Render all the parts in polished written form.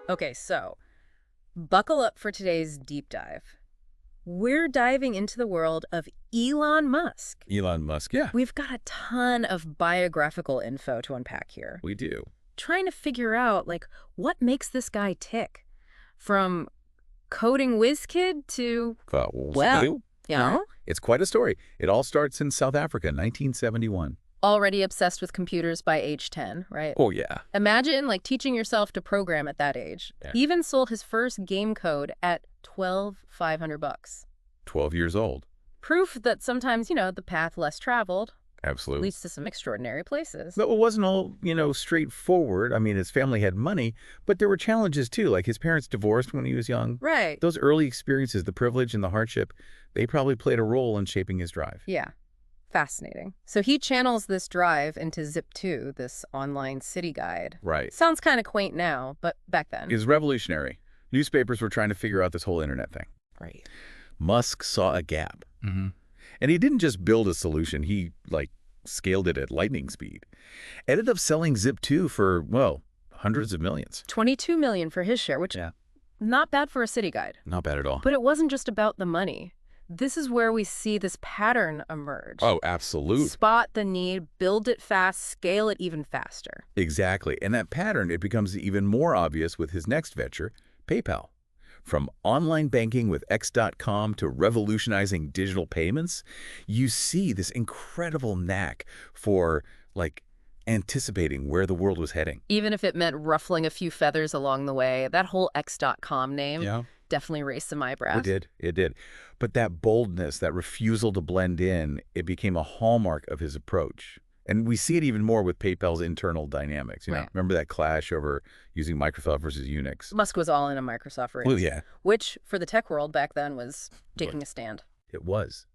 Okay, so buckle up for today's deep dive. We're diving into the world of Elon Musk. Elon Musk, yeah, We've got a ton of biographical info to unpack here. we do. Trying to figure out, what makes this guy tick? From coding whiz kid to, well, It's quite a story. It all starts in South Africa, 1971. already obsessed with computers by age 10, right? Oh, yeah. Imagine, teaching yourself to program at that age. Yeah. He even sold his first game code at $12,500. 12 years old. Proof that sometimes, the path less traveled Absolutely. leads to some extraordinary places. But it wasn't all, straightforward. I mean, his family had money, but there were challenges too. Like his parents divorced when he was young. Right. Those early experiences, the privilege and the hardship, they probably played a role in shaping his drive. Yeah. Fascinating. So he channels this drive into Zip2, this online city guide. Right. Sounds kind of quaint now, but back then. It was revolutionary. Newspapers were trying to figure out this whole internet thing. Right. Musk saw a gap. Mm-hmm. And he didn't just build a solution. He, scaled it at lightning speed. Ended up selling Zip2 for, hundreds of millions. $22 million for his share, which not bad for a city guide. Not bad at all. But it wasn't just about the money. This is where we see this pattern emerge. Oh, absolutely. Spot the need, build it fast, scale it even faster. Exactly. And that pattern, it becomes even more obvious with his next venture, PayPal. From online banking with X.com to revolutionizing digital payments, you see this incredible knack for, anticipating where the world was heading. Even if it meant ruffling a few feathers along the way, that whole X.com name definitely raised some eyebrows. It did. But that boldness, that refusal to blend in, it became a hallmark of his approach. And we see it even more with PayPal's internal dynamics. Right. Remember that clash over using Microsoft versus Unix? Musk was all in a Microsoft race. Well, yeah. Which, for the tech world back then, was taking a stand. It was.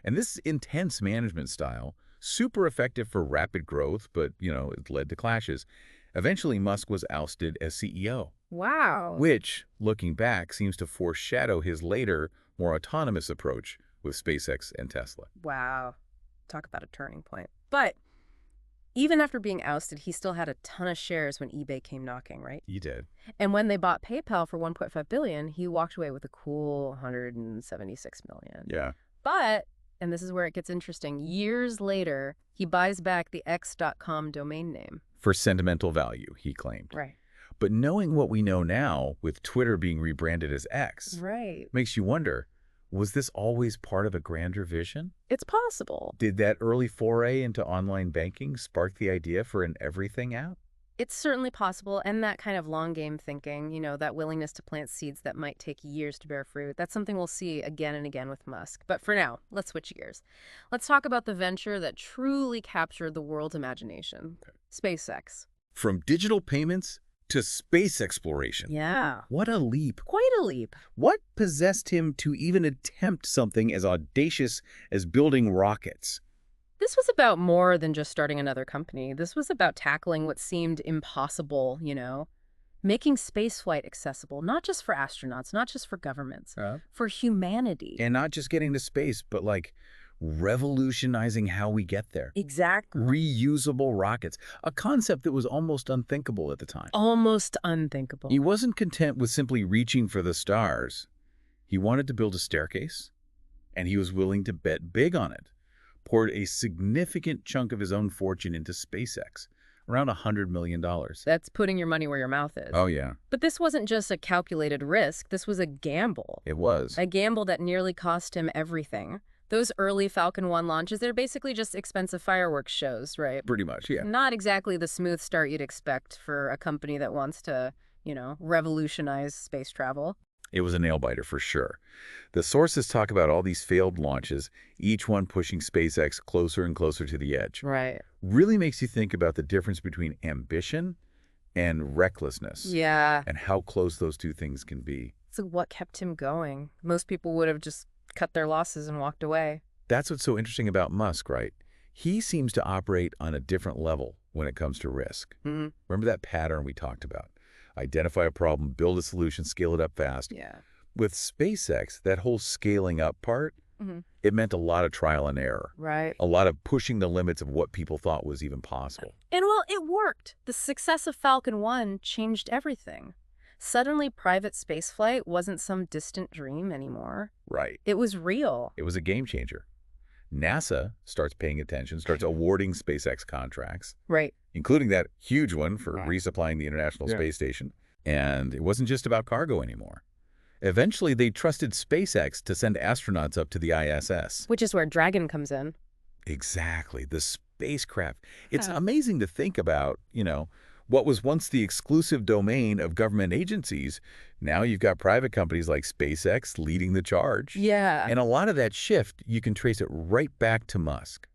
And this intense management style, super effective for rapid growth, but, it led to clashes. Eventually, Musk was ousted as CEO. Wow. Which, looking back, seems to foreshadow his later, more autonomous approach with SpaceX and Tesla. Wow. Talk about a turning point. But even after being ousted, he still had a ton of shares when eBay came knocking, right? He did. And when they bought PayPal for $1.5 billion, he walked away with a cool $176 million. Yeah. But, and this is where it gets interesting, years later, he buys back the X.com domain name. For sentimental value, he claimed. Right. But knowing what we know now, with Twitter being rebranded as X, Right. makes you wonder, was this always part of a grander vision? It's possible. Did that early foray into online banking spark the idea for an everything app? It's certainly possible, and that kind of long game thinking, that willingness to plant seeds that might take years to bear fruit, that's something we'll see again and again with Musk. But for now, let's switch gears. Let's talk about the venture that truly captured the world's imagination, SpaceX. From digital payments to space exploration. Yeah. What a leap. Quite a leap. What possessed him to even attempt something as audacious as building rockets? This was about more than just starting another company. This was about tackling what seemed impossible, making spaceflight accessible, not just for astronauts, not just for governments, for humanity. And not just getting to space, but revolutionizing how we get there. Exactly. Reusable rockets, a concept that was almost unthinkable at the time. Almost unthinkable. He wasn't content with simply reaching for the stars. He wanted to build a staircase, and he was willing to bet big on it. Poured a significant chunk of his own fortune into SpaceX, around $100 million. That's putting your money where your mouth is. Oh, yeah. But this wasn't just a calculated risk. This was a gamble. It was. A gamble that nearly cost him everything. Those early Falcon 1 launches, they're basically just expensive fireworks shows, right? Pretty much, yeah. Not exactly the smooth start you'd expect for a company that wants to, revolutionize space travel. It was a nail-biter for sure. The sources talk about all these failed launches, each one pushing SpaceX closer and closer to the edge. Right. Really makes you think about the difference between ambition and recklessness. Yeah. And how close those two things can be. So what kept him going? Most people would have just cut their losses and walked away. That's what's so interesting about Musk, right? He seems to operate on a different level when it comes to risk. Mm-hmm. Remember that pattern we talked about? Identify a problem, build a solution, scale it up fast. Yeah. With SpaceX, that whole scaling up part, it meant a lot of trial and error. Right. A lot of pushing the limits of what people thought was even possible. And well, it worked. The success of Falcon 1 changed everything. Suddenly, private spaceflight wasn't some distant dream anymore. Right. It was real. It was a game changer. NASA starts paying attention, starts awarding SpaceX contracts, Right. including that huge one for Right. resupplying the International Yeah. Space Station. And it wasn't just about cargo anymore. Eventually, they trusted SpaceX to send astronauts up to the ISS. Which is where Dragon comes in. Exactly, the spacecraft. It's Yeah. amazing to think about, what was once the exclusive domain of government agencies. Now you've got private companies like SpaceX leading the charge. Yeah. And a lot of that shift, you can trace it right back to Musk,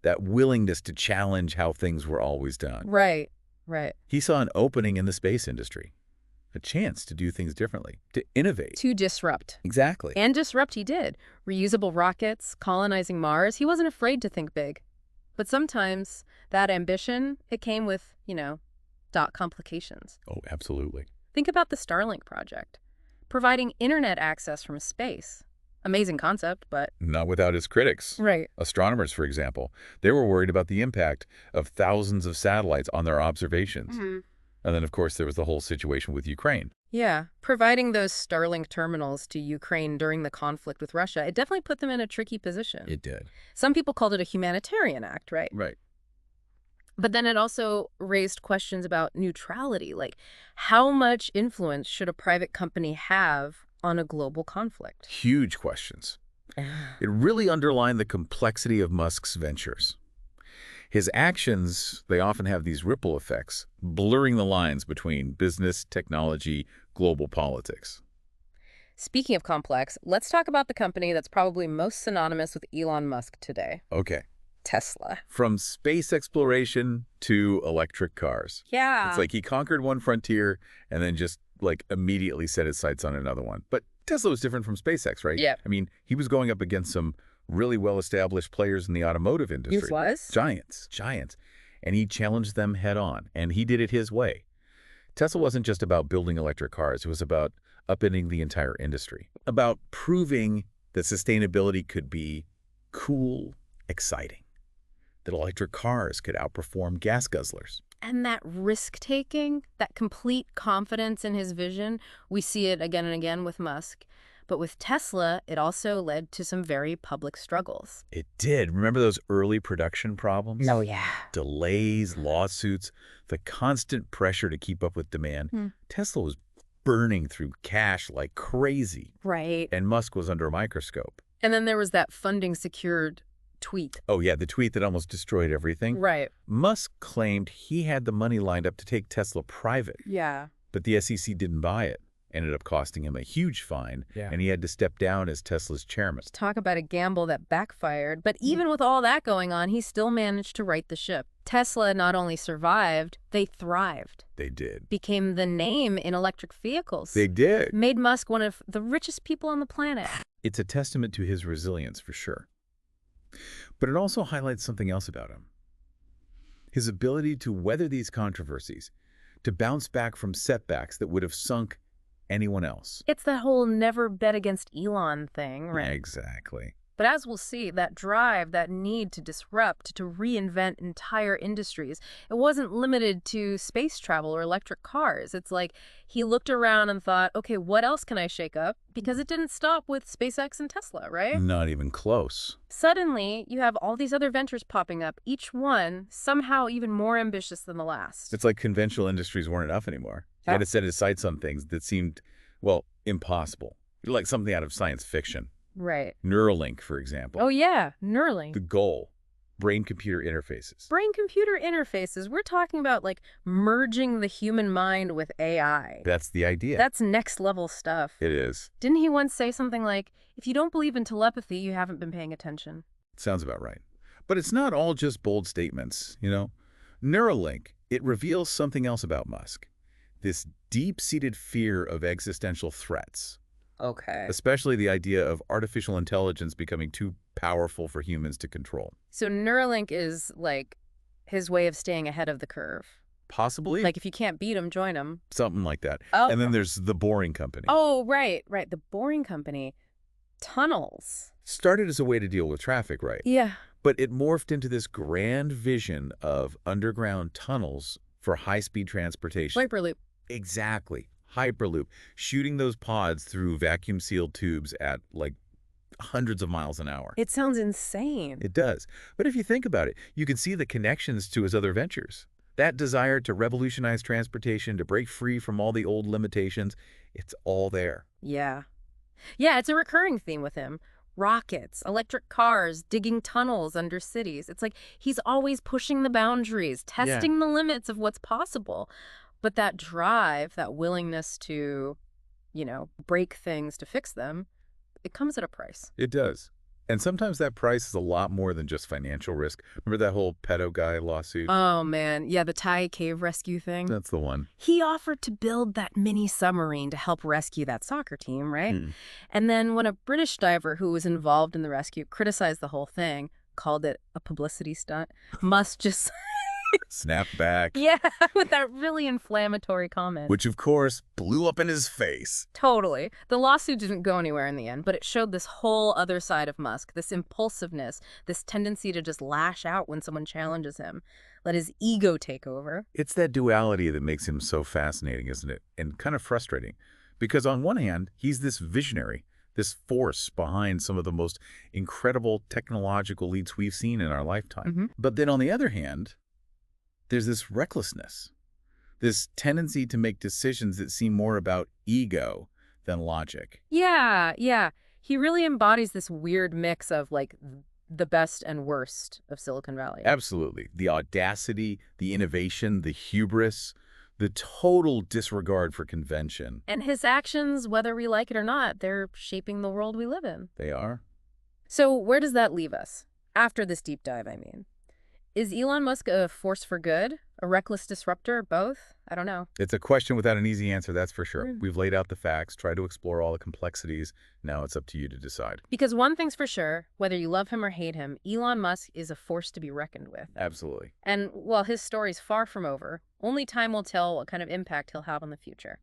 that willingness to challenge how things were always done. Right. Right. He saw an opening in the space industry, a chance to do things differently, to innovate. To disrupt. Exactly. And disrupt he did. Reusable rockets, colonizing Mars. He wasn't afraid to think big. But sometimes that ambition, it came with, complications. Oh, absolutely. Think about the Starlink project. Providing internet access from space. Amazing concept, but... Not without his critics. Right. Astronomers, for example, they were worried about the impact of thousands of satellites on their observations. Mm-hmm. And then, of course, there was the whole situation with Ukraine. Yeah. Providing those Starlink terminals to Ukraine during the conflict with Russia, it definitely put them in a tricky position. It did. Some people called it a humanitarian act, right? Right. But then it also raised questions about neutrality, like how much influence should a private company have on a global conflict? Huge questions. It really underlined the complexity of Musk's ventures. His actions, they often have these ripple effects, blurring the lines between business, technology, global politics. Speaking of complex, let's talk about the company that's probably most synonymous with Elon Musk today, Okay. Tesla. From space exploration to electric cars. Yeah. It's like he conquered one frontier and then just immediately set his sights on another one. But Tesla was different from SpaceX, right? Yeah. I mean, he was going up against some really well-established players in the automotive industry. He was? Giants. And he challenged them head on, and he did it his way. Tesla wasn't just about building electric cars. It was about upending the entire industry, about proving that sustainability could be cool, exciting, that electric cars could outperform gas guzzlers. And that risk-taking, that complete confidence in his vision, we see it again and again with Musk. But with Tesla, it also led to some very public struggles. It did. Remember those early production problems? Oh, yeah. Delays, lawsuits, the constant pressure to keep up with demand. Tesla was burning through cash like crazy. Right. And Musk was under a microscope. And then there was that funding secured tweet. Oh, yeah, the tweet that almost destroyed everything. Right. Musk claimed he had the money lined up to take Tesla private, Yeah. but the SEC didn't buy it. Ended up costing him a huge fine, Yeah. and he had to step down as Tesla's chairman. Talk about a gamble that backfired. But even with all that going on, he still managed to right the ship. Tesla not only survived, they thrived. They did. Became the name in electric vehicles. They did. Made Musk one of the richest people on the planet. It's a testament to his resilience, for sure. But it also highlights something else about him. His ability to weather these controversies, to bounce back from setbacks that would have sunk anyone else. It's that whole never bet against Elon thing, right? Exactly. But as we'll see, that drive, that need to disrupt, to reinvent entire industries, it wasn't limited to space travel or electric cars. It's like he looked around and thought, okay, what else can I shake up? Because it didn't stop with SpaceX and Tesla, right? Not even close. Suddenly, you have all these other ventures popping up, each one somehow even more ambitious than the last. It's like conventional industries weren't enough anymore. He had to set his sights on things that seemed, well, impossible. Like something out of science fiction. Right. Neuralink, for example. Oh, yeah, Neuralink. The goal, brain-computer interfaces. Brain-computer interfaces. We're talking about, like, merging the human mind with AI. That's the idea. That's next-level stuff. It is. Didn't he once say something like, if you don't believe in telepathy, you haven't been paying attention? Sounds about right. But it's not all just bold statements, Neuralink, it reveals something else about Musk. This deep-seated fear of existential threats. Okay. Especially the idea of artificial intelligence becoming too powerful for humans to control. So Neuralink is, like, his way of staying ahead of the curve. Possibly. Like, if you can't beat him, join him. Something like that. Oh. And then there's the Boring Company. Oh, right. The Boring Company. Tunnels. Started as a way to deal with traffic, right? Yeah. But it morphed into this grand vision of underground tunnels for high-speed transportation. Hyperloop. Exactly. Hyperloop, shooting those pods through vacuum-sealed tubes at, like, hundreds of miles an hour. It sounds insane. It does. But if you think about it, you can see the connections to his other ventures. That desire to revolutionize transportation, to break free from all the old limitations, it's all there. Yeah. Yeah, it's a recurring theme with him. Rockets, electric cars, digging tunnels under cities. It's like he's always pushing the boundaries, Yeah, testing the limits of what's possible. But that drive, that willingness to, break things to fix them, it comes at a price. it does. And sometimes that price is a lot more than just financial risk. Remember that whole pedo guy lawsuit? Oh, man. Yeah, the Thai cave rescue thing. That's the one. He offered to build that mini submarine to help rescue that soccer team, right? Hmm. And then when a British diver who was involved in the rescue criticized the whole thing, called it a publicity stunt, Musk just, Snap back. yeah, with that really inflammatory comment. Which, of course, blew up in his face. Totally. The lawsuit didn't go anywhere in the end, but it showed this whole other side of Musk, this impulsiveness, this tendency to just lash out when someone challenges him, let his ego take over. It's that duality that makes him so fascinating, isn't it? And kind of frustrating. Because on one hand, he's this visionary, this force behind some of the most incredible technological leaps we've seen in our lifetime. But then on the other hand, there's this recklessness, this tendency to make decisions that seem more about ego than logic. Yeah, yeah. He really embodies this weird mix of like the best and worst of Silicon Valley. Absolutely. The audacity, the innovation, the hubris, the total disregard for convention. And his actions, whether we like it or not, they're shaping the world we live in. They are. So where does that leave us? After this deep dive, I mean. Is Elon Musk a force for good? A reckless disruptor? Both? I don't know. It's a question without an easy answer, that's for sure. Mm. We've laid out the facts, tried to explore all the complexities. Now it's up to you to decide. Because one thing's for sure, whether you love him or hate him, Elon Musk is a force to be reckoned with. Absolutely. And while his story's far from over, only time will tell what kind of impact he'll have on the future.